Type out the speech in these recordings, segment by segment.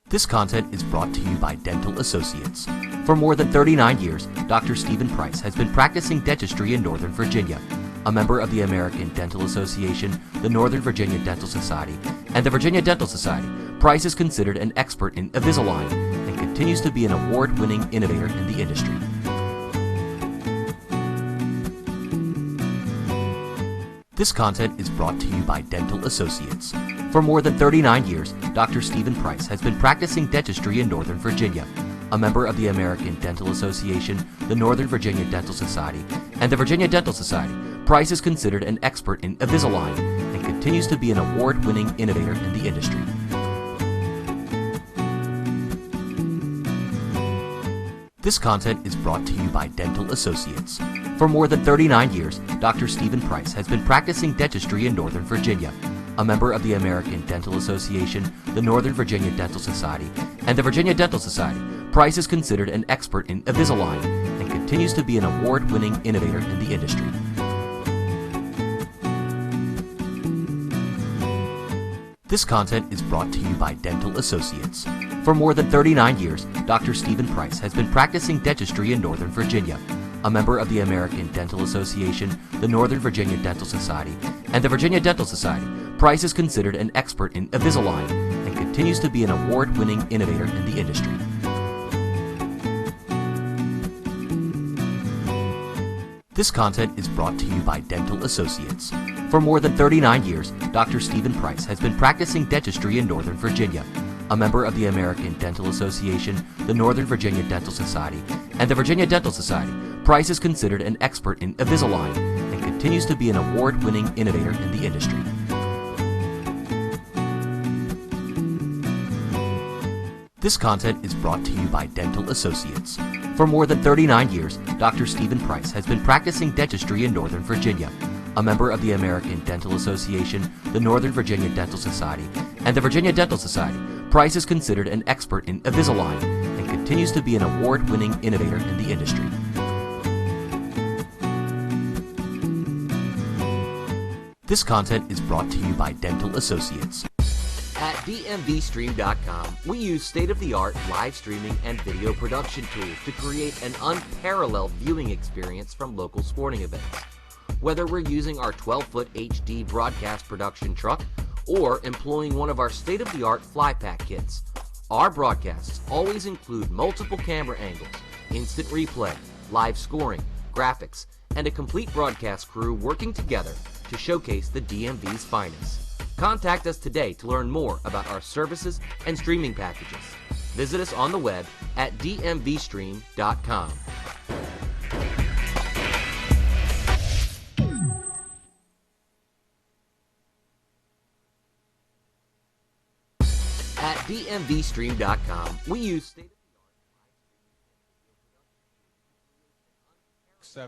This content is brought to you by Dental Associates. For more than 39 years, Dr. Stephen Price has been practicing dentistry in Northern Virginia. A member of the American Dental Association, the Northern Virginia Dental Society, and the Virginia Dental Society, Price is considered an expert in Invisalign and continues to be an award-winning innovator in the industry. This content is brought to you by Dental Associates. For more than 39 years, Dr. Stephen Price has been practicing dentistry in Northern Virginia. A member of the American Dental Association, the Northern Virginia Dental Society, and the Virginia Dental Society, Price is considered an expert in Invisalign and continues to be an award-winning innovator in the industry. This content is brought to you by Dental Associates. For more than 39 years, Dr. Stephen Price has been practicing dentistry in Northern Virginia. A member of the American Dental Association, the Northern Virginia Dental Society, and the Virginia Dental Society, Price is considered an expert in Invisalign and continues to be an award-winning innovator in the industry. This content is brought to you by Dental Associates. For more than 39 years, Dr. Stephen Price has been practicing dentistry in Northern Virginia. A member of the American Dental Association, the Northern Virginia Dental Society, and the Virginia Dental Society, Price is considered an expert in Invisalign and continues to be an award-winning innovator in the industry. This content is brought to you by Dental Associates. For more than 39 years, Dr. Stephen Price has been practicing dentistry in Northern Virginia. A member of the American Dental Association, the Northern Virginia Dental Society, and the Virginia Dental Society, Price is considered an expert in Invisalign and continues to be an award-winning innovator in the industry. This content is brought to you by Dental Associates. For more than 39 years, Dr. Stephen Price has been practicing dentistry in Northern Virginia. A member of the American Dental Association, the Northern Virginia Dental Society, and the Virginia Dental Society, Price is considered an expert in Invisalign and continues to be an award-winning innovator in the industry. This content is brought to you by Dental Associates. At DMVSTREAM.COM, we use state-of-the-art live streaming and video production tools to create an unparalleled viewing experience from local sporting events. Whether we're using our 12-foot HD broadcast production truck or employing one of our state-of-the-art flypack kits, our broadcasts always include multiple camera angles, instant replay, live scoring, graphics, and a complete broadcast crew working together to showcase the DMV's finest. Contact us today to learn more about our services and streaming packages. Visit us on the web at DMVSTREAM.com. At DMVSTREAM.com, we use state-of-the-art.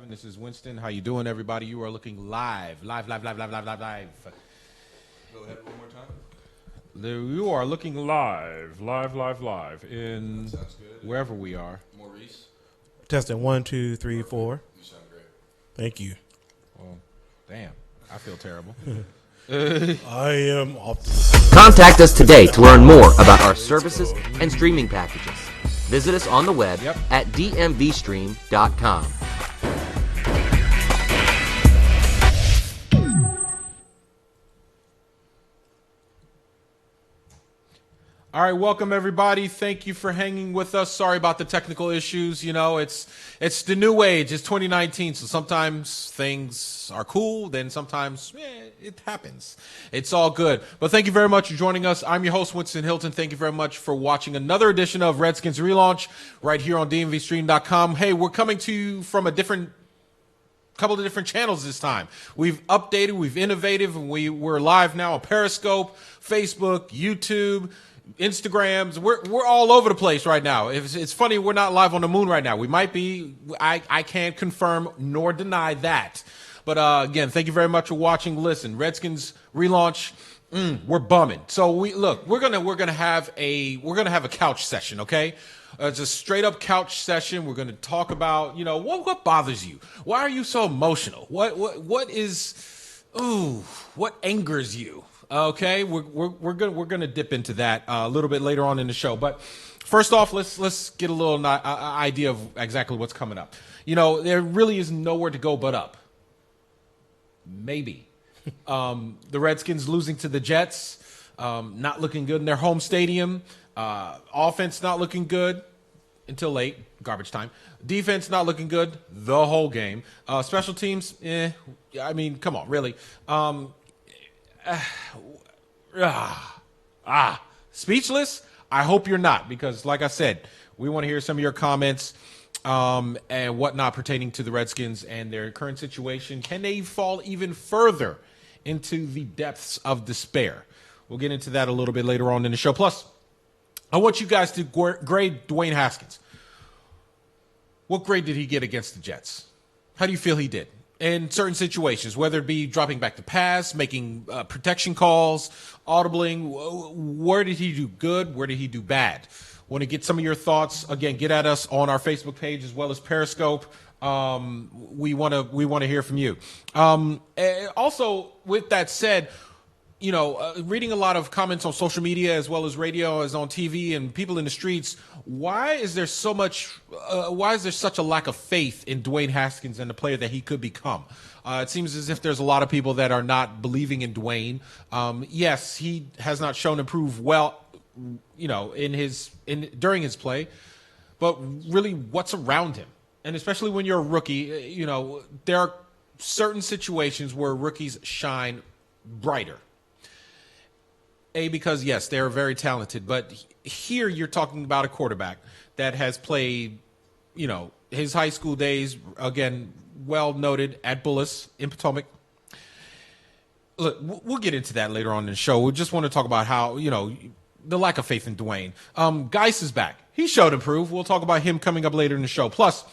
This is Winston. How you doing, everybody? You are looking live. Go ahead one more time. You are looking live in wherever we are. Maurice. Testing 1, 2, 3, 4. You sound great. Thank you. Well, damn, I feel terrible. I am off. Contact us today to learn more about our services and streaming packages. Visit us on the web at DMVSTREAM.com. All right, welcome everybody. Thank you for hanging with us. Sorry about the technical issues. You know, it's the new age. It's 2019, so sometimes things are cool, then sometimes it happens. It's all good. But thank you very much for joining us. I'm your host, Winston Hilton. Thank you very much for watching another edition of Redskins Relaunch right here on DMVStream.com. Hey, we're coming to you from a couple of different channels this time. We've updated, we've innovated, and we're live now on Periscope, Facebook, YouTube, Instagrams. We're all over the place right now. It's funny we're not live on the moon right now. We might be. I can't confirm nor deny that. But again, thank you very much for watching. Listen, Redskins Relaunch. We're bumming. So we're gonna have a couch session. Okay. It's a straight up couch session. We're going to talk about, what bothers you? Why are you so emotional? What angers you? Okay, we're gonna dip into that a little bit later on in the show. But first off, let's get a little idea of exactly what's coming up. You know, there really is nowhere to go but up. Maybe the Redskins losing to the Jets, not looking good in their home stadium. Offense not looking good until late, garbage time. Defense not looking good the whole game. Special teams, I mean, come on, really. Speechless? I hope you're not, because like I said, we want to hear some of your comments and whatnot pertaining to the Redskins and their current situation. Can they fall even further into the depths of despair? We'll get into that a little bit later on in the show. Plus, I want you guys to grade Dwayne Haskins. What grade did he get against the Jets? How do you feel he did in certain situations, whether it be dropping back to pass, making protection calls, audibling? Where did he do good? Where did he do bad? Want to get some of your thoughts. Again, get at us on our Facebook page as well as Periscope. We want to hear from you. Also, with that said, you know, reading a lot of comments on social media as well as radio, as on TV, and people in the streets. Why is there so much? Why is there such a lack of faith in Dwayne Haskins and the player that he could become? It seems as if there's a lot of people that are not believing in Dwayne. Yes, he has not shown improve well, you know, during his play, but really, what's around him? And especially when you're a rookie, you know, there are certain situations where rookies shine brighter. Because, yes, they're very talented. But here you're talking about a quarterback that has played, you know, his high school days, again, well noted at Bullis in Potomac. Look, we'll get into that later on in the show. We just want to talk about how, you know, the lack of faith in Dwayne. Geis is back. He showed improve. We'll talk about him coming up later in the show. Plus,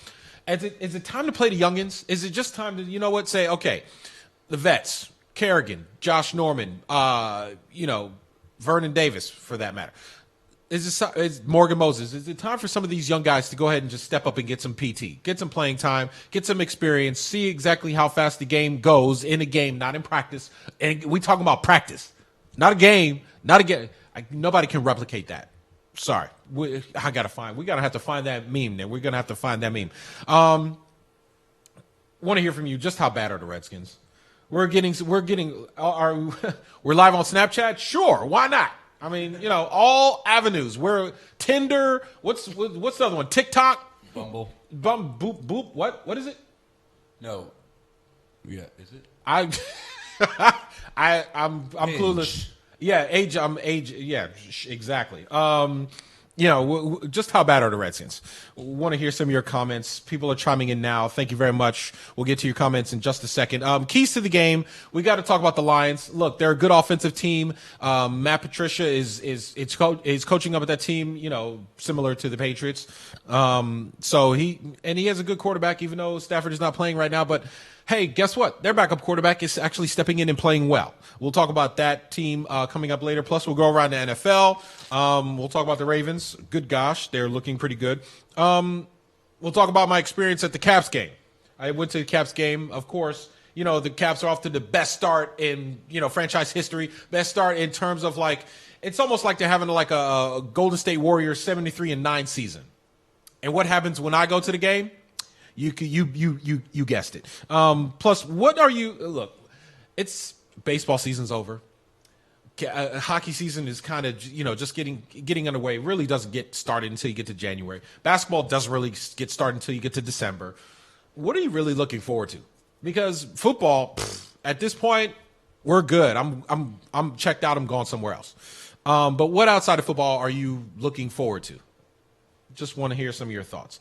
is it time to play the youngins? Is it just time to, you know what, say, okay, the vets, Kerrigan, Josh Norman, you know, Vernon Davis, for that matter. Is Morgan Moses. Is it time for some of these young guys to go ahead and just step up and get some PT, get some playing time, get some experience, see exactly how fast the game goes in a game, not in practice. And we talking about practice, not a game, not a game. Nobody can replicate that. Sorry. We got to have to find that meme there. We're going to have to find that meme. Want to hear from you. Just how bad are the Redskins? We're live on Snapchat? Sure, why not? I mean, you know, all avenues. We're Tinder. What's the other one? TikTok? Bumble. Boop. What is it? No. Yeah, is it? I'm clueless. Yeah, age. Yeah, exactly. You know, just how bad are the Redskins? Want to hear some of your comments. People are chiming in now. Thank you very much. We'll get to your comments in just a second. Keys to the game. We got to talk about the Lions. Look, they're a good offensive team. Matt Patricia is coaching up at that team, you know, similar to the Patriots. So he has a good quarterback, even though Stafford is not playing right now. But hey, guess what? Their backup quarterback is actually stepping in and playing well. We'll talk about that team coming up later. Plus, we'll go around the NFL. We'll talk about the Ravens. Good gosh, they're looking pretty good. We'll talk about my experience at the Caps game. I went to the Caps game, of course. You know, the Caps are off to the best start in, you know, franchise history. Best start in terms of, like, it's almost like they're having like a Golden State Warriors 73-9 season. And what happens when I go to the game? You guessed it. Plus, what are you? Look, it's baseball season's over. Hockey season is kind of, you know, just getting underway. It really doesn't get started until you get to January. Basketball doesn't really get started until you get to December. What are you really looking forward to? Because football, at this point, we're good. I'm checked out. I'm going somewhere else. But what outside of football are you looking forward to? Just want to hear some of your thoughts.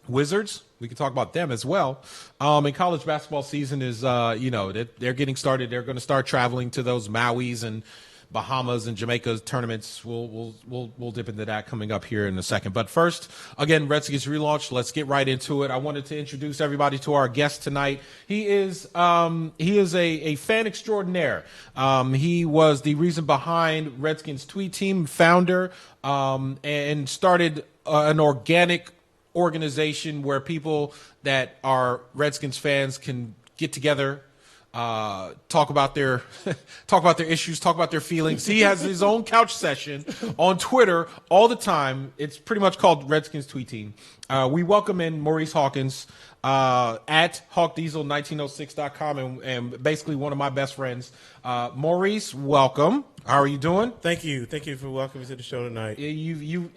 Wizards, we can talk about them as well. And college basketball season is, you know, they're getting started. They're going to start traveling to those Maui's and Bahamas and Jamaica tournaments. We'll dip into that coming up here in a second. But first, again, Redskins Relaunch. Let's get right into it. I wanted to introduce everybody to our guest tonight. He is a fan extraordinaire. He was the reason behind Redskins Tweet Team, founder, and started an organic organization where people that are Redskins fans can get together, talk about their issues, talk about their feelings. He has his own couch session on Twitter all the time. It's pretty much called Redskins Tweet Team. We welcome in Maurice Hawkins at HawkDiesel1906.com and basically one of my best friends. Maurice, welcome. How are you doing? Thank you. Thank you for welcoming me to the show tonight.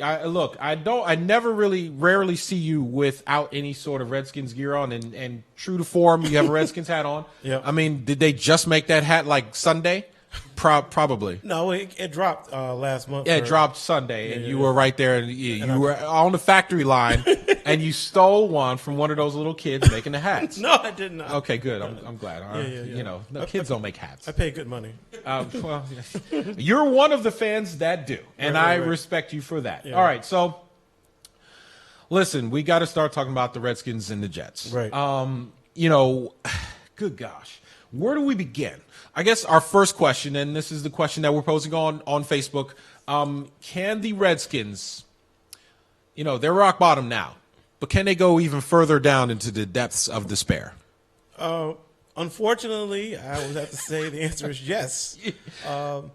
I never rarely see you without any sort of Redskins gear on, and true to form, you have a Redskins hat on. Yep. I mean, did they just make that hat like Sunday? Probably. No, it dropped last month. Yeah, it dropped Sunday, and you were right there, and you were on the factory line, and you stole one from one of those little kids making the hats. No, I did not. Okay, good. I'm glad. Yeah. You know, no, kids don't make hats. I pay good money. Well, you're one of the fans that do, and Right. I respect you for that. Yeah. All right, so listen, we got to start talking about the Redskins and the Jets. Right. You know, good gosh, where do we begin? I guess our first question, and this is the question that we're posing on Facebook, can the Redskins, you know, they're rock bottom now, but can they go even further down into the depths of despair? Unfortunately, I would have to say the answer is yes.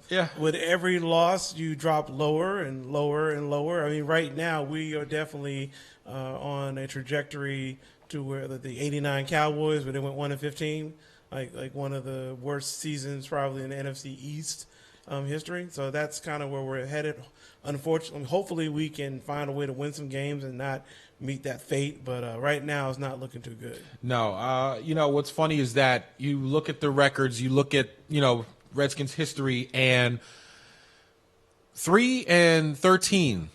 Yeah. With every loss, you drop lower and lower and lower. I mean, right now we are definitely on a trajectory to where the '89 Cowboys, where they went 1-15, like one of the worst seasons probably in the NFC East history. So that's kind of where we're headed. Unfortunately, hopefully we can find a way to win some games and not meet that fate. But right now it's not looking too good. No, you know, what's funny is that you look at the records, you look at, you know, Redskins history, and 3-13.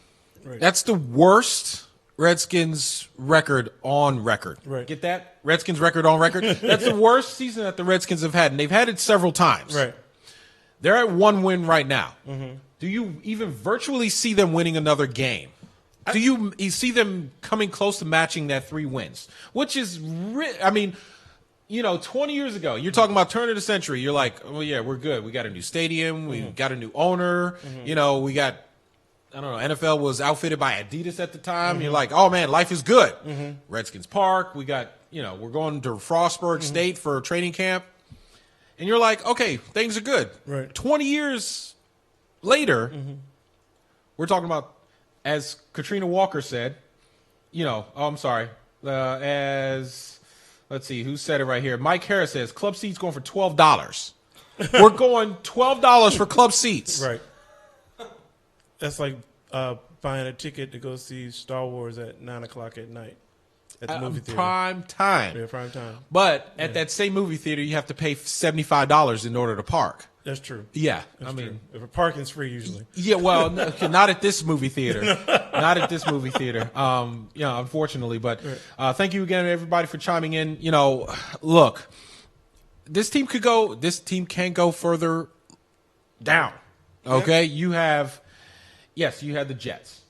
Right. That's the worst Redskins record on record. Right. Get that? Redskins record on record. That's the worst season that the Redskins have had, and they've had it several times. Right. They're at one win right now. Mm-hmm. Do you even virtually see them winning another game? Do you see them coming close to matching that 3 wins? Which is, I mean, you know, 20 years ago, you're talking about turn of the century. You're like, oh, yeah, we're good. We got a new stadium. We got a new owner. You know, we got, I don't know, NFL was outfitted by Adidas at the time. You're like, oh, man, life is good. Redskins Park. We got, you know, we're going to Frostburg State for training camp. And you're like, okay, things are good. Right. 20 years later, we're talking about, as Katrina Walker said, you know, oh, I'm sorry, as, let's see, who said it right here? Mike Harris says, club seats going for $12. We're going $12 for club seats. Right. That's like buying a ticket to go see Star Wars at 9 o'clock at night at the movie theater. Prime time. Yeah, prime time. But at that same movie theater, you have to pay $75 in order to park. That's true. Yeah, That's I mean, true. If parking's free usually. yeah. Well, not at this movie theater. Not at this movie theater. Yeah, unfortunately. But thank you again, everybody, for chiming in. You know, look, this team can go further down. Okay, you had the Jets.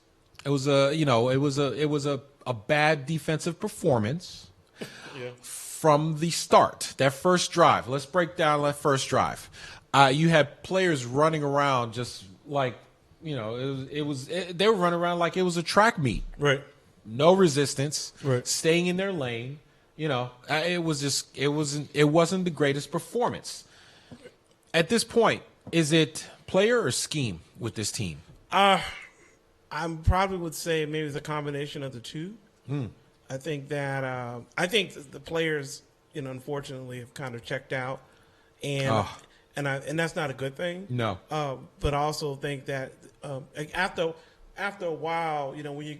It was a bad defensive performance. Yeah. From the start, that first drive. Let's break down that first drive. You had players running around just like, you know, they were running around like it was a track meet. Right. No resistance. Right. Staying in their lane. You know, it wasn't the greatest performance. At this point, is it player or scheme with this team? I probably would say maybe it's a combination of the two. I think that the players, you know, unfortunately have kind of checked out, and that's not a good thing. No. But I also think that after a while, you know, when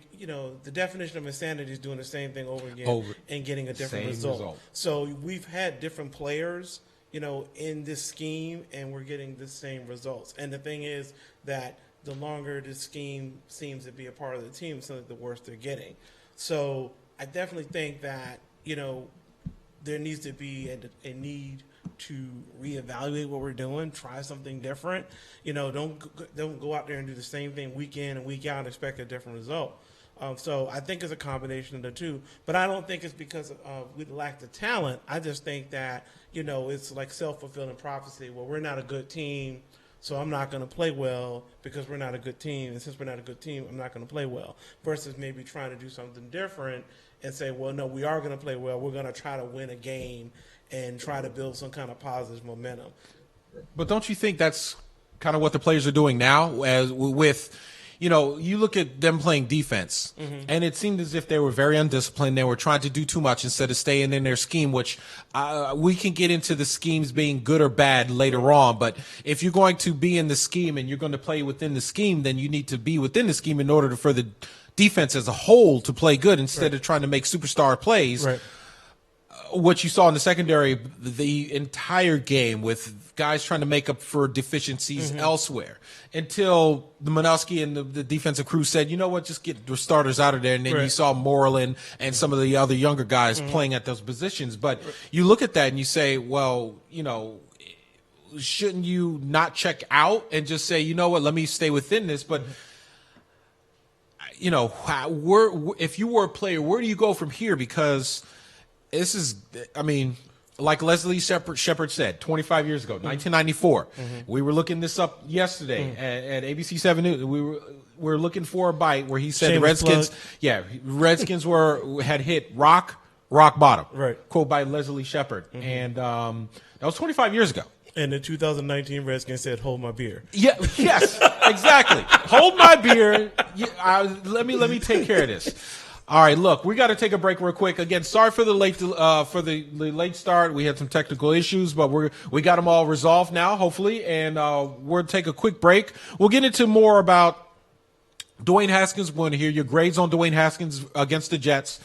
the definition of insanity is doing the same thing over again and getting a different result. So we've had different players, you know, in this scheme, and we're getting the same results. And the thing is that the longer the scheme seems to be a part of the team, so the worse they're getting. So I definitely think that, you know, there needs to be a need to reevaluate what we're doing, try something different. You know, don't go out there and do the same thing week in and week out and expect a different result. So I think it's a combination of the two. But I don't think it's because we lack the talent. I just think that, you know, it's like self-fulfilling prophecy. Well, we're not a good team, so I'm not going to play well because we're not a good team. And since we're not a good team, I'm not going to play well. Versus maybe trying to do something different and say, well, no, we are going to play well. We're going to try to win a game and try to build some kind of positive momentum. But don't you think that's kind of what the players are doing now? As with, you look at them playing defense, and it seemed as if they were very undisciplined. They were trying to do too much instead of staying in their scheme, which we can get into the schemes being good or bad later on. But if you're going to be in the scheme and you're going to play within the scheme, then you need to be within the scheme in order for the defense as a whole to play good instead of trying to make superstar plays. Right. What you saw in the secondary, the entire game with guys trying to make up for deficiencies elsewhere, until the Manowski and the defensive crew said, you know what, just get the starters out of there. And then you saw Moreland and some of the other younger guys playing at those positions. But you look at that and you say, well, shouldn't you not check out and just say, you know what, let me stay within this? But if you were a player, where do you go from here? Because this is, like Leslie Shepard said 25 years ago, 1994. We were looking this up yesterday at ABC 7 News. We were looking for a bite where he said Shameless the Redskins, Redskins had hit rock bottom. Right. Quote by Leslie Shepard. And that was 25 years ago. And the 2019 Redskins said, "Hold my beer." Yeah. Yes. Exactly. Hold my beer. Let me take care of this. All right, look, we got to take a break real quick. Again, sorry for the late start. We had some technical issues, but we got them all resolved now, hopefully, and we'll take a quick break. We'll get into more about Dwayne Haskins. We want to hear your grades on Dwayne Haskins against the Jets.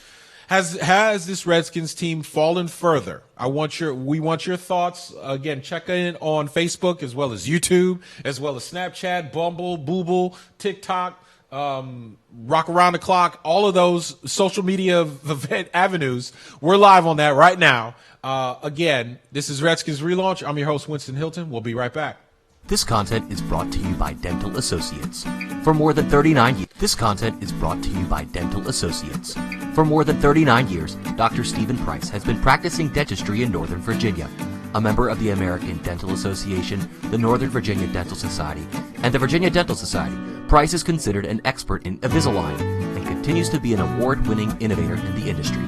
Has this Redskins team fallen further? We want your thoughts. Again, check in on Facebook as well as YouTube, as well as Snapchat, Bumble, Booble, TikTok. Rock Around the Clock, all of those social media event avenues. We're live on that right now. Again, this is Redskins Relaunch. I'm your host, Winston Hilton. We'll be right back. This content is brought to you by Dental Associates. For more than 39 years, this content is brought to you by Dental Associates. For more than 39 years, Dr. Stephen Price has been practicing dentistry in Northern Virginia. A member of the American Dental Association, the Northern Virginia Dental Society, and the Virginia Dental Society, Price is considered an expert in Invisalign and continues to be an award-winning innovator in the industry.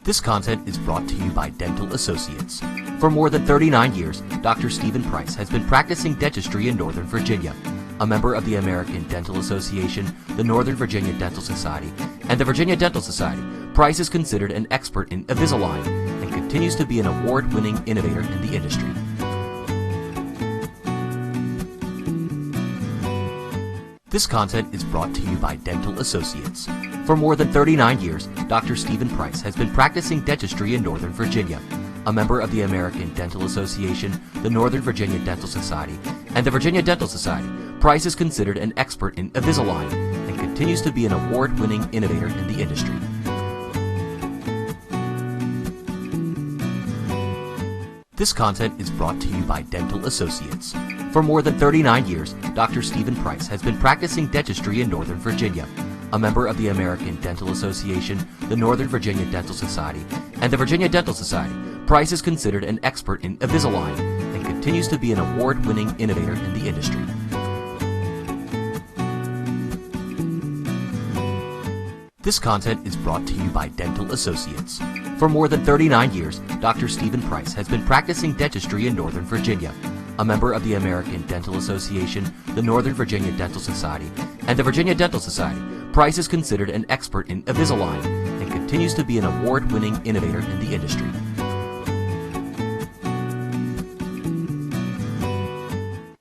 This content is brought to you by Dental Associates. For more than 39 years, Dr. Stephen Price has been practicing dentistry in Northern Virginia. A member of the American Dental Association, the Northern Virginia Dental Society, and the Virginia Dental Society, Price is considered an expert in Invisalign and continues to be an award-winning innovator in the industry. This content is brought to you by Dental Associates. For more than 39 years, Dr. Stephen Price has been practicing dentistry in Northern Virginia. A member of the American Dental Association, the Northern Virginia Dental Society, and the Virginia Dental Society, Price is considered an expert in Invisalign and continues to be an award-winning innovator in the industry. This content is brought to you by Dental Associates. For more than 39 years, Dr. Stephen Price has been practicing dentistry in Northern Virginia. A member of the American Dental Association, the Northern Virginia Dental Society, and the Virginia Dental Society, Price is considered an expert in Invisalign and continues to be an award-winning innovator in the industry. This content is brought to you by Dental Associates. For more than 39 years, Dr. Stephen Price has been practicing dentistry in Northern Virginia. A member of the American Dental Association, the Northern Virginia Dental Society, and the Virginia Dental Society, Price is considered an expert in Invisalign and continues to be an award-winning innovator in the industry.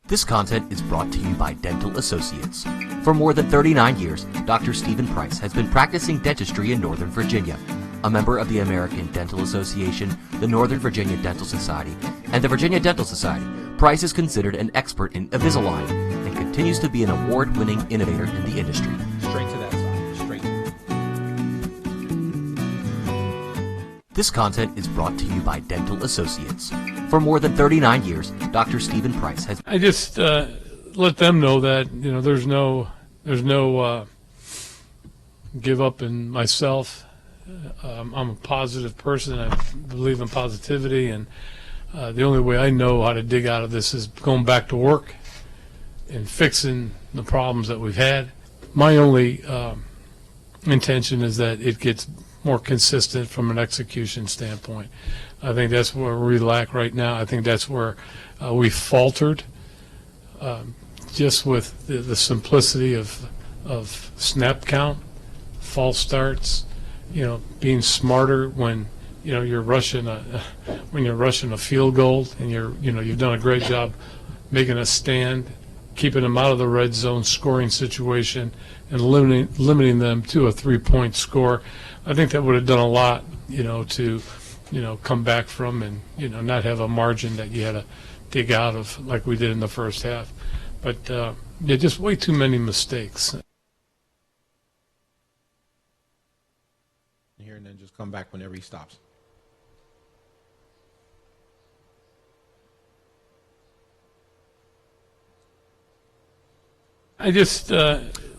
This content is brought to you by Dental Associates. For more than 39 years, Dr. Stephen Price has been practicing dentistry in Northern Virginia. A member of the American Dental Association, the Northern Virginia Dental Society, and the Virginia Dental Society, Price is considered an expert in Invisalign and continues to be an award-winning innovator in the industry. Straight to that side. Straight to This content is brought to you by Dental Associates. For more than 39 years, Dr. Stephen Price has... I just let them know that, there's no give up in myself. I'm a positive person. I believe in positivity, and the only way I know how to dig out of this is going back to work and fixing the problems that we've had. My only intention is that it gets more consistent from an execution standpoint. I think that's where we lack right now. I think that's where we faltered, just with the simplicity of snap count, false starts, being smarter when you're rushing a field goal, and you've done a great job making a stand, keeping them out of the red zone scoring situation, and limiting them to a 3-point score. I think that would have done a lot, to come back from, and not have a margin that you had to dig out of like we did in the first half. But just way too many mistakes. Here and then just come back whenever he stops. I just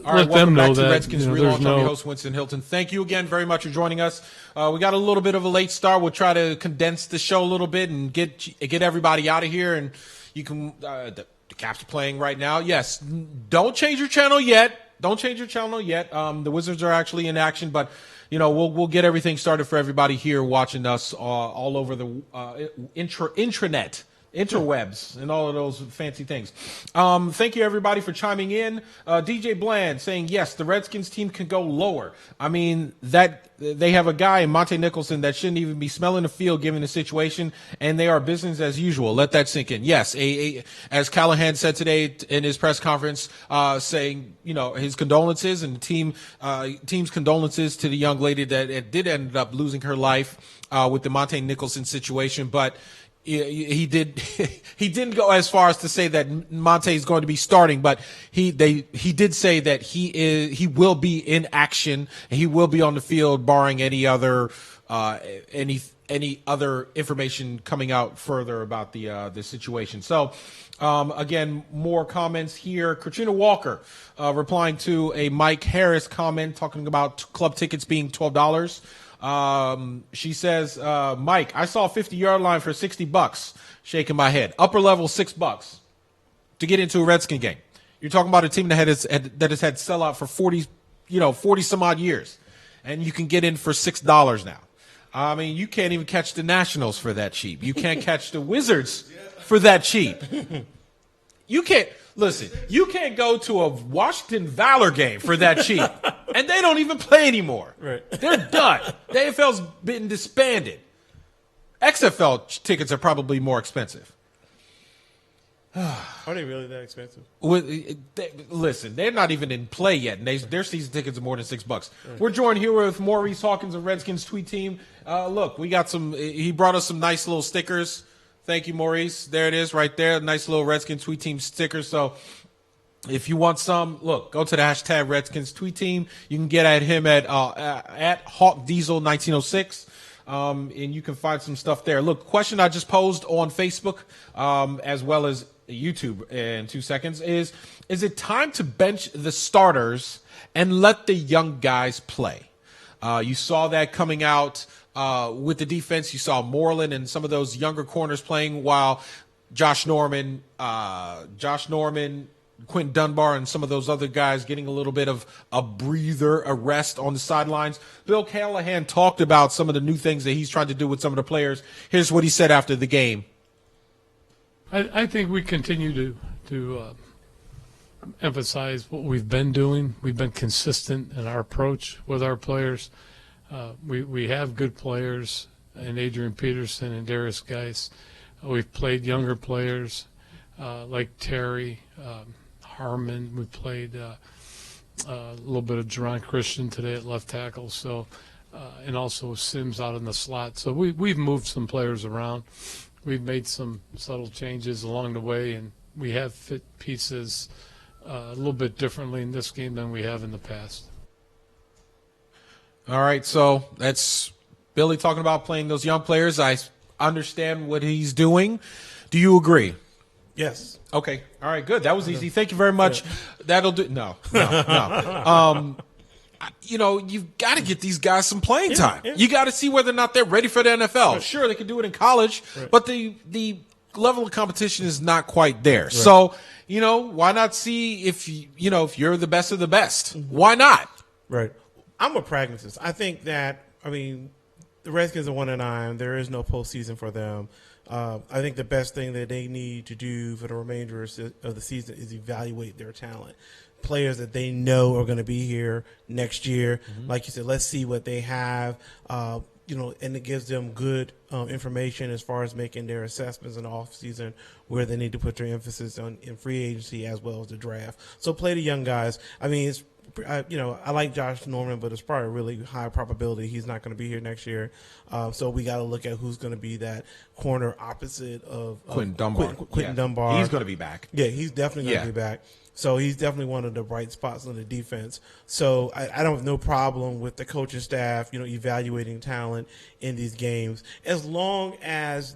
All right, let them know that Redskins there's Relaunch. I'm no. your host, Winston Hilton. Thank you again very much for joining us. We got a little bit of a late start. We'll try to condense the show a little bit and get everybody out of here. And you can the Caps are playing right now. Yes, don't change your channel yet. Don't change your channel yet. The Wizards are actually in action, but we'll get everything started for everybody here watching us all over the intranet. Interwebs and all of those fancy things. Thank you, everybody, for chiming in. DJ Bland saying, yes, the Redskins team can go lower. I mean, that they have a guy, Monte Nicholson, that shouldn't even be smelling the field given the situation, and they are business as usual. Let that sink in. Yes, as Callahan said today in his press conference, saying, his condolences and the team's condolences to the young lady that did end up losing her life with the Monte Nicholson situation, but he didn't go as far as to say that Monte is going to be starting, but he did say that he will be in action and he will be on the field, barring any other information coming out further about the situation. So again, more comments here. Katrina Walker replying to a Mike Harris comment talking about club tickets being $12. She says, Mike, I saw a 50-yard line for $60, shaking my head. Upper level, $6 to get into a Redskin game. You're talking about a team that has had sellout for 40 some odd years, and you can get in for $6 now. I mean, you can't even catch the Nationals for that cheap. You can't catch the Wizards for that cheap. You can't go to a Washington Valor game for that cheap. And they don't even play anymore. Right. They're done. The AFL's been disbanded. XFL tickets are probably more expensive. Are they really that expensive? Listen, they're not even in play yet, and their season tickets are more than $6. Right. We're joined here with Maurice Hawkins of Redskins Tweet Team. Look, we got he brought us some nice little stickers. Thank you, Maurice. There it is right there. Nice little Redskins Tweet Team sticker. So if you want some, look, go to the hashtag Redskins Tweet Team. You can get at him at HawkDiesel1906. And you can find some stuff there. Look, question I just posed on Facebook as well as YouTube in 2 seconds is it time to bench the starters and let the young guys play? You saw that coming out with the defense. You saw Moreland and some of those younger corners playing while Josh Norman, Quentin Dunbar, and some of those other guys getting a little bit of a breather, a rest on the sidelines. Bill Callahan talked about some of the new things that he's trying to do with some of the players. Here's what he said after the game. I think we continue to emphasize what we've been doing. We've been consistent in our approach with our players. We have good players in Adrian Peterson and Darius Geis. We've played younger players like Terry, Harmon. We played a little bit of Jerron Christian today at left tackle. So, and also Sims out in the slot. So we've moved some players around. We've made some subtle changes along the way, and we have fit pieces a little bit differently in this game than we have in the past. All right, so that's Billy talking about playing those young players. I understand what he's doing. Do you agree? Yes. Okay. All right, good. That was easy. Thank you very much. Yeah. That'll do. No. You've got to get these guys some playing time. Yeah. You got to see whether or not they're ready for the NFL. Right. Sure, they can do it in college, right, but the level of competition is not quite there. Right. So, why not see if you're the best of the best? Mm-hmm. Why not? Right. I'm a pragmatist. I think that, I mean, the Redskins are 1-9. There is no postseason for them. I think the best thing that they need to do for the remainder of the season is evaluate their talent. Players that they know are going to be here next year. Like you said, let's see what they have. And it gives them good information as far as making their assessments in the offseason, where they need to put their emphasis on in free agency as well as the draft. So play the young guys. I mean, I like Josh Norman, but it's probably a really high probability he's not going to be here next year. So we got to look at who's going to be that corner opposite of Quentin Dunbar. Quentin Dunbar. He's going to be back. Yeah, he's definitely going to be back. So he's definitely one of the bright spots on the defense. So I don't have no problem with the coaching staff, evaluating talent in these games, as long as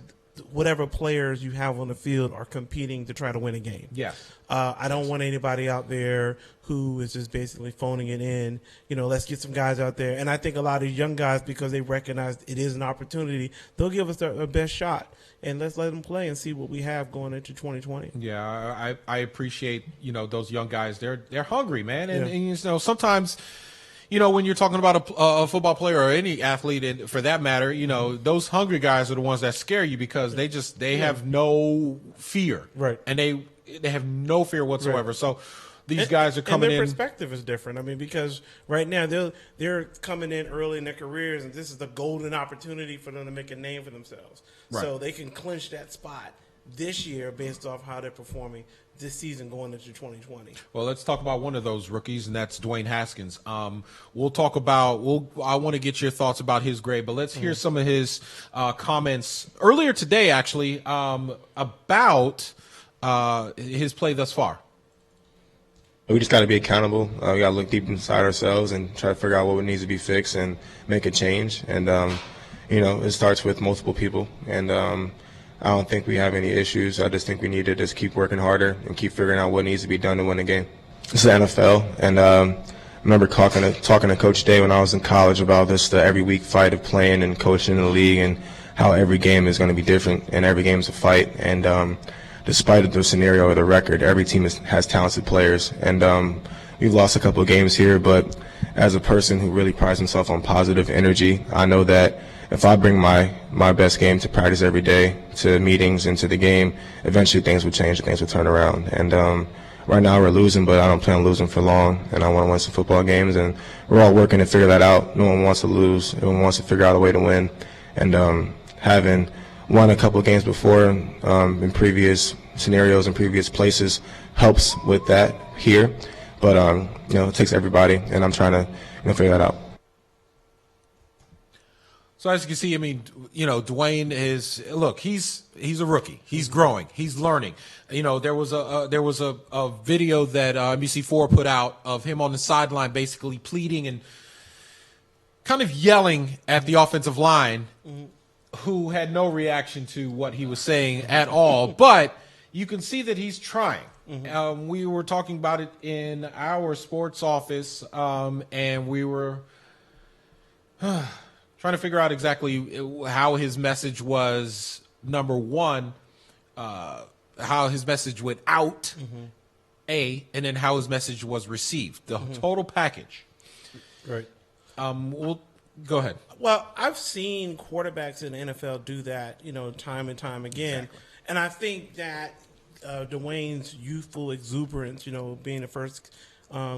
whatever players you have on the field are competing to try to win a game. Yeah. I don't want anybody out there who is just basically phoning it in. Let's get some guys out there. And I think a lot of young guys, because they recognize it is an opportunity, they'll give us their best shot. And let's let them play and see what we have going into 2020. Yeah, I appreciate, those young guys. They're hungry, man. And sometimes, when you're talking about a football player or any athlete, and for that matter, those hungry guys are the ones that scare you, because they have no fear. Right. And they have no fear whatsoever. Right. So these guys are coming in. And their perspective is different. I mean, because right now they're coming in early in their careers, and this is the golden opportunity for them to make a name for themselves. Right. So they can clinch that spot this year based off how they're performing this season going into 2020. Well, let's talk about one of those rookies, and that's Dwayne Haskins. I want to get your thoughts about his grade, but let's hear some of his comments earlier today, actually, about his play thus far. We just got to be accountable. We got to look deep inside ourselves and try to figure out what needs to be fixed and make a change. And, it starts with multiple people. And I don't think we have any issues. I just think we need to just keep working harder and keep figuring out what needs to be done to win a game. This is the NFL. And I remember talking to Coach Day when I was in college about the every week fight of playing and coaching in the league, and how every game is going to be different and every game is a fight. And despite the scenario or the record, every team has talented players. And we've lost a couple of games here, but as a person who really prides himself on positive energy, I know that if I bring my best game to practice every day, to meetings and to the game, eventually things will change and things will turn around. And right now we're losing, but I don't plan on losing for long, and I want to win some football games. And we're all working to figure that out. No one wants to lose. Everyone wants to figure out a way to win. And having won a couple of games before in previous scenarios and previous places helps with that here. But it takes everybody, and I'm trying to figure that out. So as you can see, I mean, Dwayne he's a rookie. He's growing. He's learning. There was a video that NBC4 put out of him on the sideline, basically pleading and kind of yelling at the offensive line, who had no reaction to what he was saying at all. But you can see that he's trying. We were talking about it in our sports office, and we were trying to figure out exactly how his message was, number one, how his message went out, and then how his message was received, the total package. Right. We'll go ahead. Well, I've seen quarterbacks in the NFL do that, time and time again. Exactly. And I think that Dwayne's youthful exuberance, being the first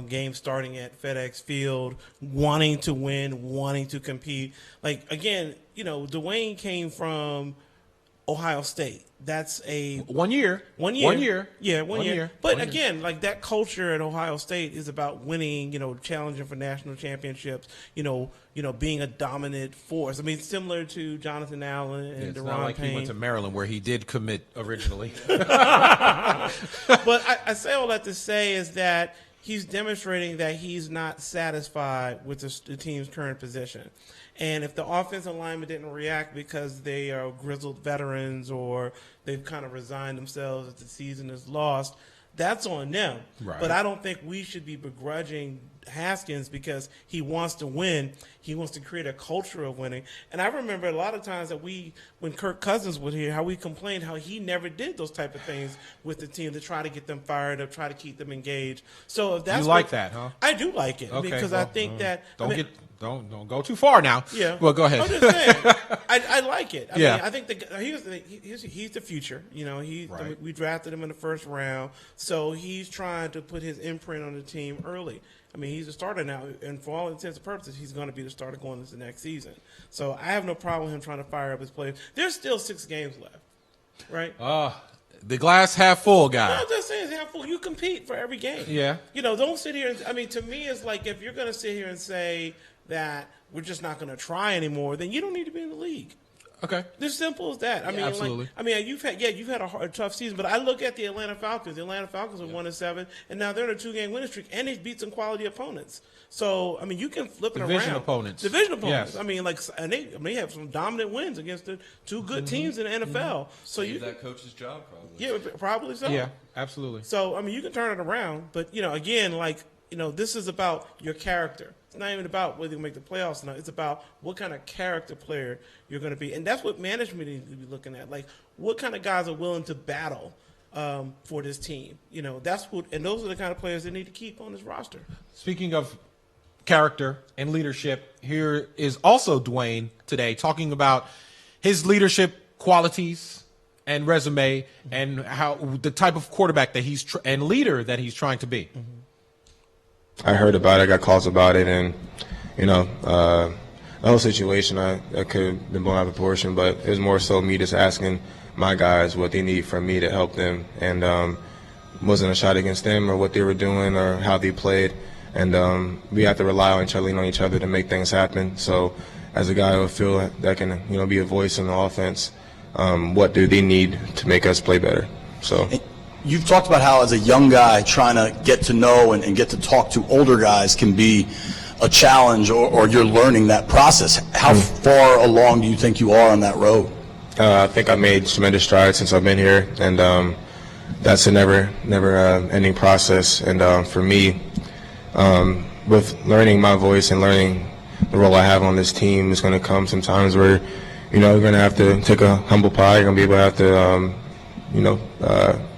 game starting at FedEx Field, wanting to win, wanting to compete. Like, again, Dwayne came from Ohio State. That's a 1 year. 1 year. 1 year. Yeah, one year. But 1 again, like that culture at Ohio State is about winning, challenging for national championships, being a dominant force. I mean, similar to Jonathan Allen and it's Deron not like Payne. he went to Maryland, where he did commit originally. But I say all that to say is that he's demonstrating that he's not satisfied with the team's current position. And if the offensive lineman didn't react because they are grizzled veterans or they've kind of resigned themselves if the season is lost, that's on them. Right. But I don't think we should be begrudging Haskins because he wants to win. He wants to create a culture of winning. And I remember a lot of times that when Kirk Cousins was here, how we complained how he never did those type of things with the team to try to get them fired up, try to keep them engaged. So if that's you like that, huh? I do like it because I think that don't go too far now. Yeah. Well, go ahead. I'm just saying, I like it. I Yeah. mean, I think he's the future. You know, Right. we drafted him in the first round, so he's trying to put his imprint on the team early. I mean, he's a starter now, and for all intents and purposes, he's going to be the starter going into the next season. So I have no problem with him trying to fire up his players. There's still 6 games left, right? The glass half full guy. I'm just saying, it's half full. You compete for every game. Yeah. You know, don't sit here. I mean, to me, it's like if you're going to sit here and say that we're just not going to try anymore, then you don't need to be in the league. Okay. It's simple as that. I mean, absolutely. you've had a tough season, but I look at the Atlanta Falcons. The Atlanta Falcons are 1-7, and now they're in a 2-game winning streak, and they beat some quality opponents. So I mean, you can flip it around. Division opponents. Yes. I mean, they have some dominant wins against the 2 good teams in the NFL. So Save that coach's job, probably. Yeah, probably so. Yeah, absolutely. So I mean, you can turn it around, but again, this is about your character. It's not even about whether you make the playoffs or not. It's about what kind of character player you're going to be. And that's what management needs to be looking at. Like, what kind of guys are willing to battle for this team? And those are the kind of players they need to keep on this roster. Speaking of character and leadership, here is also Dwayne today talking about his leadership qualities and resume and how the type of quarterback that and leader that he's trying to be. I heard about it, got calls about it, and the whole situation I could have been blown out of proportion, but it was more so me just asking my guys what they need from me to help them, and wasn't a shot against them or what they were doing or how they played, and we have to rely on each other, lean on each other to make things happen. So as a guy who feel that can be a voice in the offense, what do they need to make us play better? So. You've talked about how as a young guy trying to get to know and get to talk to older guys can be a challenge, or you're learning that process. How far along do you think you are on that road? I think I made tremendous strides since I've been here, and that's a never ending process. And for me, with learning my voice and learning the role I have on this team, is going to come some times where you're going to have to take a humble pie. You're going to be able to have to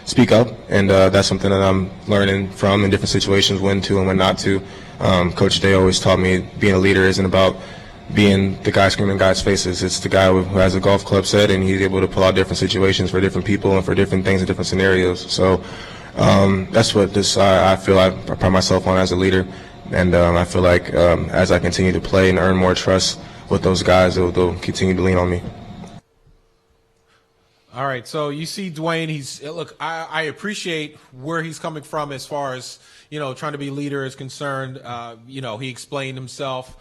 speak up, and that's something that I'm learning from in different situations, when to and when not to. Coach Day always taught me being a leader isn't about being the guy screaming in guys' faces. It's the guy who has a golf club set, and he's able to pull out different situations for different people and for different things and different scenarios. So that's what I feel I pride myself on as a leader, and I feel like as I continue to play and earn more trust with those guys, they'll continue to lean on me. All right, so you see Dwayne, I appreciate where he's coming from as far as, trying to be leader is concerned. He explained himself.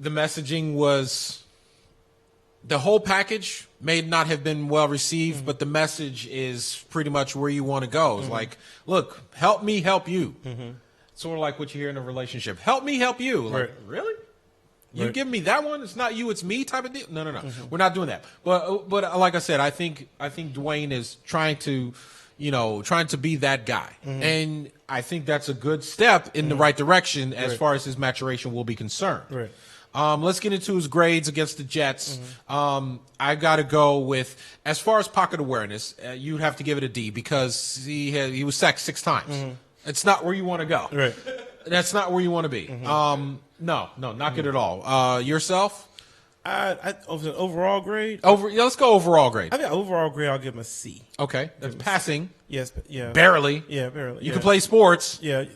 The messaging was, the whole package may not have been well received, but the message is pretty much where you want to go. It's like, look, help me help you. Sort of like what you hear in a relationship. Help me help you. Like, really? You give me that one? It's not you, it's me type of deal? No. We're not doing that. But like I said, I think Dwayne is trying to be that guy. And I think that's a good step in the right direction as far as his maturation will be concerned. Let's get into his grades against the Jets. I got to go with, as far as pocket awareness, you'd have to give it a D, because he was sacked 6 times. It's not where you want to go. That's not where you want to be. No, not good at all. Yourself? Overall grade? Let's go overall grade. I think overall grade, I'll give him a C. Okay, that's passing. Yes, yeah. Barely. Yeah, barely. You can play sports. Yeah,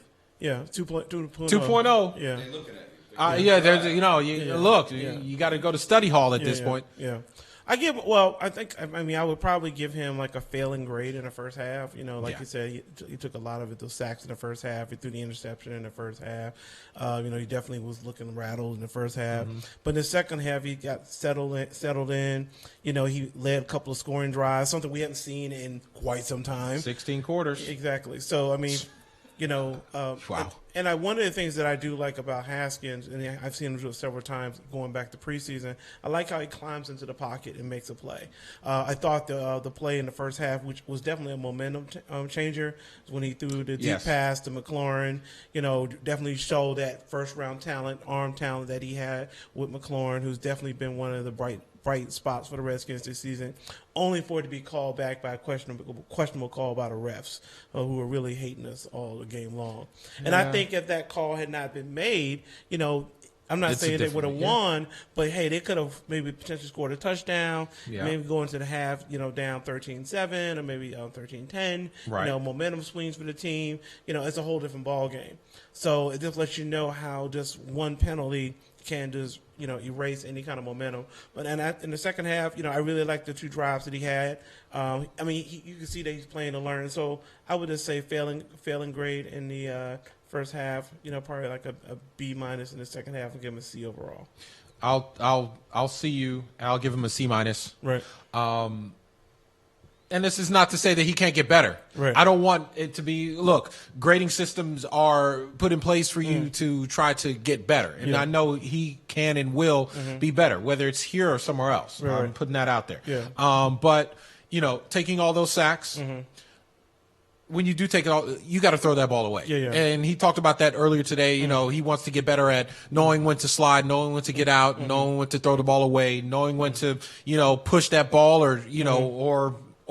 2.0. 2.0. Yeah. They looking at you. There's look. You got to go to study hall at this point. Yeah. I would probably give him like a failing grade in the first half. You said, he took a lot of those sacks in the first half. He threw the interception in the first half. He definitely was looking rattled in the first half. But in the second half, he got settled in. He led a couple of scoring drives, something we hadn't seen in quite some time. 16 quarters. Exactly. So, Wow. And one of the things that I do like about Haskins, and I've seen him do it several times going back to preseason, I like how he climbs into the pocket and makes a play. I thought the play in the first half, which was definitely a momentum changer, when he threw the deep pass to McLaurin, definitely showed that first-round talent, arm talent that he had with McLaurin, who's definitely been one of the bright spots for the Redskins this season, only for it to be called back by a questionable call by the refs, who were really hating us all the game long. And I think if that call had not been made, I'm not saying they would have won, but hey, they could have maybe potentially scored a touchdown, maybe go into the half, down 13-7 or maybe 13-10. Right. Momentum swings for the team. It's a whole different ball game. So it just lets you know how just one penalty can just erase any kind of momentum. But in the second half, I really like the 2 drives that he had. You can see that he's playing to learn. So I would just say failing grade in the first half. Probably like a B- in the second half, and give him a C overall. I'll see you. I'll give him a C-. Right. And this is not to say that he can't get better. Right. I don't want it to be, look, grading systems are put in place for you to try to get better. And I know he can and will be better, whether it's here or somewhere else. Right. I'm putting that out there. Yeah. But, taking all those sacks, when you do take it all, you got to throw that ball away. Yeah. And he talked about that earlier today. He wants to get better at knowing when to slide, knowing when to get out, knowing when to throw the ball away, knowing when to, push that ball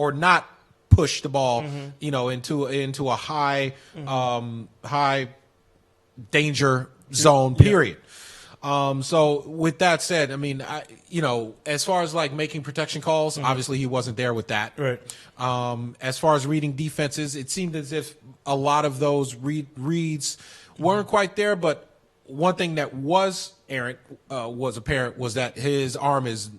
or not push the ball, into a high danger zone. Period. So with that said, as far as like making protection calls, obviously he wasn't there with that. Right. As far as reading defenses, it seemed as if a lot of those reads weren't quite there. But one thing that was apparent was that his arm is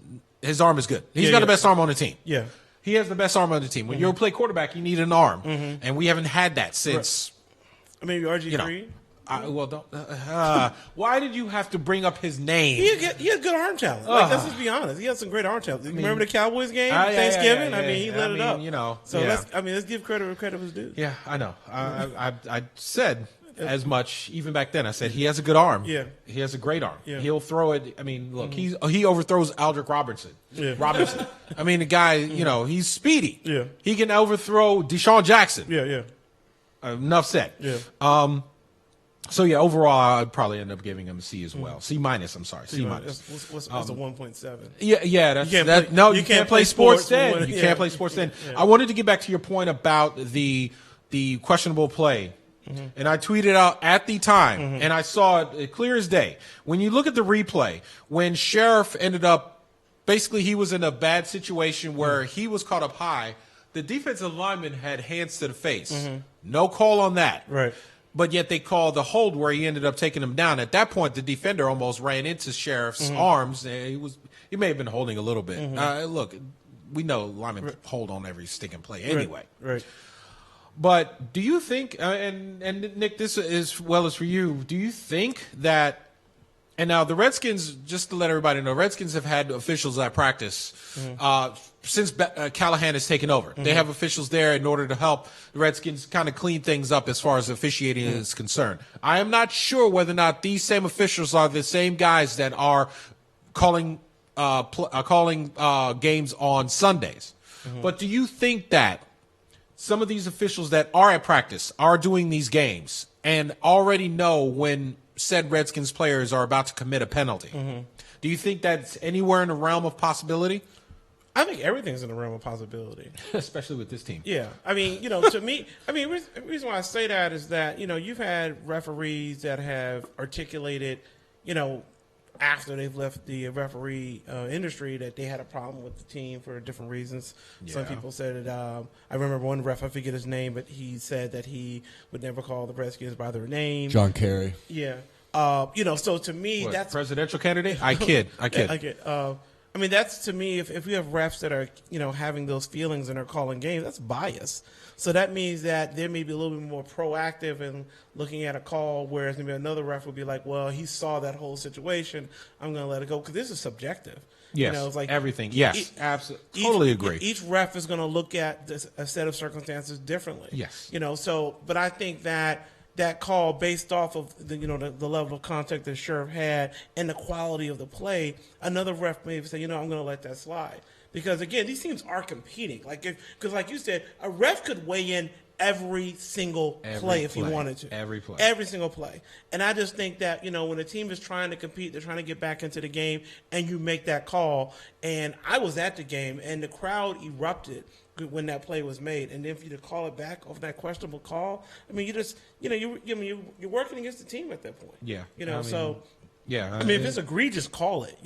good. He's got the best arm on the team. Yeah. He has the best arm on the team. When you play quarterback, you need an arm, and we haven't had that since. Maybe RG3. Why did you have to bring up his name? He had good arm talent. Let's just be honest. He had some great arm talent. Remember the Cowboys game, Thanksgiving? He lit it up. So let's give credit where credit was due. Yeah, I know. I said as much even back then. I said he has a good arm. Yeah, he has a great arm. Yeah. He'll throw it. Look, he overthrows Aldrick Robertson. Yeah. Robinson. The guy, he's speedy. Yeah, he can overthrow Deshaun Jackson. Yeah. Enough said. Yeah. So overall, I'd probably end up giving him a C as well. C-. I'm sorry, C-. What's a 1.7? Yeah. You can't play sports then. You can't play sports then. I wanted to get back to your point about the questionable play. And I tweeted out at the time, and I saw it clear as day. When you look at the replay, when Sheriff ended up, basically he was in a bad situation where he was caught up high, the defensive lineman had hands to the face. No call on that. Right. But yet they called the hold where he ended up taking him down. At that point, the defender almost ran into Sheriff's arms. And he may have been holding a little bit. Look, we know linemen hold on every stinking play anyway. Right. But do you think, and Nick, this is well as for you, do you think that, and now the Redskins, just to let everybody know, Redskins have had officials at practice since Callahan has taken over. They have officials there in order to help the Redskins kind of clean things up as far as officiating is concerned. I am not sure whether or not these same officials are the same guys that are calling games on Sundays. But do you think that some of these officials that are at practice are doing these games and already know when said Redskins players are about to commit a penalty? Do you think that's anywhere in the realm of possibility? I think everything's in the realm of possibility. Especially with this team. Yeah. To me, the reason why I say that is that, you've had referees that have articulated, after they've left the referee industry, that they had a problem with the team for different reasons. Yeah. Some people said that, I remember one ref, I forget his name, but he said that he would never call the Redskins by their name. John Kerry. Yeah. So to me, that's presidential candidate. I kid. That's, to me, if we have refs that are, having those feelings and are calling games, that's bias. So that means that there may be a little bit more proactive in looking at a call, whereas maybe another ref would be like, well, he saw that whole situation, I'm going to let it go, because this is subjective. Yes, it's like everything. Yes, absolutely. Totally agree. Each ref is going to look at a set of circumstances differently. Yes. But I think that, that call based off of the the level of contact that Sheriff had and the quality of the play, another ref may say, I'm going to let that slide. Because, again, these teams are competing. Because like you said, a ref could weigh in every single play if he wanted to. Every play. Every single play. And I just think that, when a team is trying to compete, they're trying to get back into the game, and you make that call. And I was at the game, and the crowd erupted when that play was made. And then for you to call it back off that questionable call, I mean, you just, you're working against the team at that point. Yeah. Yeah. I mean, if it's egregious, call it,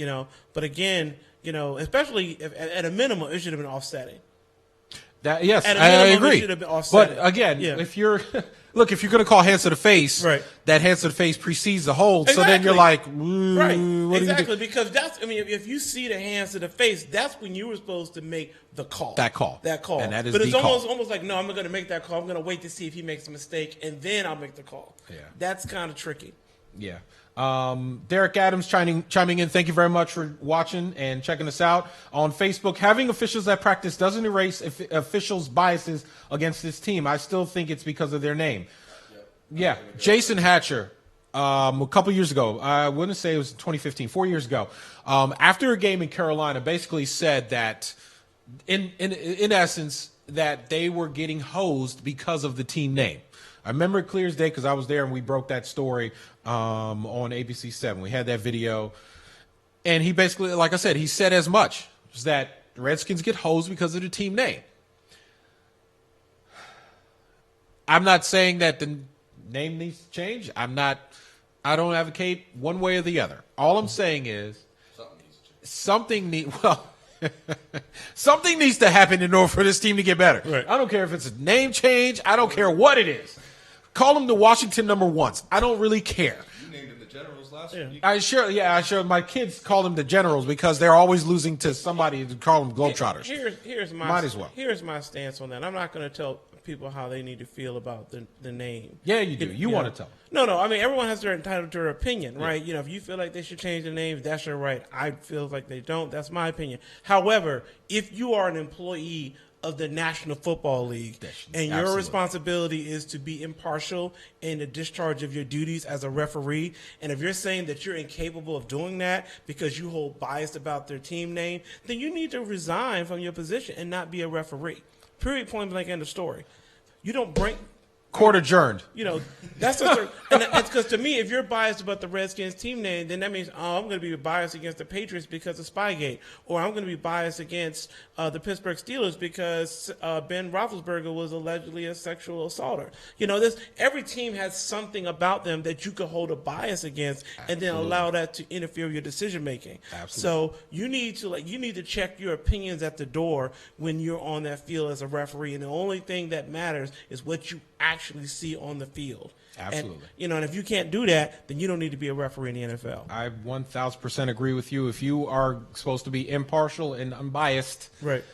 But again, especially if, at a minimum, it should have been offsetting. Yes, at a I minimum, agree. It should have been offsetting. But again, if you're look, if you're going to call hands to the face, right, that hands to the face precedes the hold. Exactly. So then you're like, right, exactly, because if you see the hands to the face, that's when you were supposed to make the call. That call, and that is. But it's the almost like, no, I'm not going to make that call. I'm going to wait to see if he makes a mistake, and then I'll make the call. Yeah, that's kind of tricky. Yeah. Derek Adams chiming in. Thank you very much for watching and checking us out on Facebook. Having officials at practice doesn't erase officials' biases against this team. I still think it's because of their name. Yeah. Jason Hatcher, a couple years ago, I wouldn't say it was 2015, 4 years ago, after a game in Carolina, basically said that in essence that they were getting hosed because of the team name. I remember it clear as day because I was there and we broke that story on ABC 7. We had that video. And he basically, like I said, he said as much, is that the Redskins get hosed because of the team name. I'm not saying that the name needs to change. I don't advocate one way or the other. All I'm saying is something needs to happen in order for this team to get better. Right. I don't care if it's a name change. I don't care what it is. Call them the Washington number ones. I don't really care. You named them the Generals last week. I sure. My kids call them the Generals because they're always losing to somebody to call them Globetrotters. Might as well. Here's my stance on that. I'm not going to tell people how they need to feel about the name. Yeah, you do. You want to tell them. No. I mean, everyone has their entitled to their opinion, right? If you feel like they should change the name, that's your right. I feel like they don't. That's my opinion. However, if you are an employee of the National Football League, and your responsibility is to be impartial in the discharge of your duties as a referee, and if you're saying that you're incapable of doing that because you hold bias about their team name, then you need to resign from your position and not be a referee. Period, point blank, end of story. You don't bring... Court adjourned. That's just because to me, if you're biased about the Redskins team name, then that means I'm going to be biased against the Patriots because of Spygate, or I'm going to be biased against the Pittsburgh Steelers because Ben Roethlisberger was allegedly a sexual assaulter. Every team has something about them that you could hold a bias against, and then allow that to interfere with your decision making. So you need to check your opinions at the door when you're on that field as a referee, and the only thing that matters is what you actually see on the field. Absolutely. And if you can't do that, then you don't need to be a referee in the NFL. I 1,000% agree with you. If you are supposed to be impartial and unbiased, right,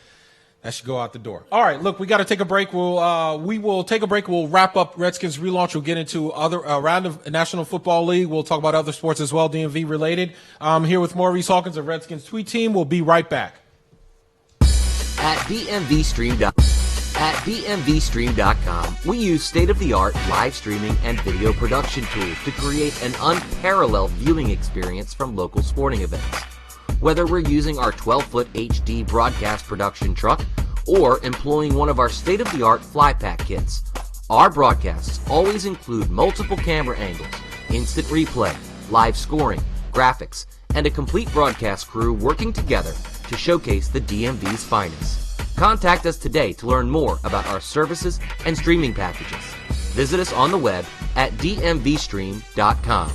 that should go out the door. All right, look, we got to take a break. We will take a break. We'll wrap up Redskins Relaunch. We'll get into other round of National Football League. We'll talk about other sports as well, DMV related. I'm here with Maurice Hawkins of Redskins Tweet Team. We'll be right back. At DMVSTREAM.COM, we use state-of-the-art live streaming and video production tools to create an unparalleled viewing experience from local sporting events. Whether we're using our 12-foot HD broadcast production truck or employing one of our state-of-the-art flypack kits, our broadcasts always include multiple camera angles, instant replay, live scoring, graphics, and a complete broadcast crew working together to showcase the DMV's finest. Contact us today to learn more about our services and streaming packages. Visit us on the web at DMVSTREAM.COM.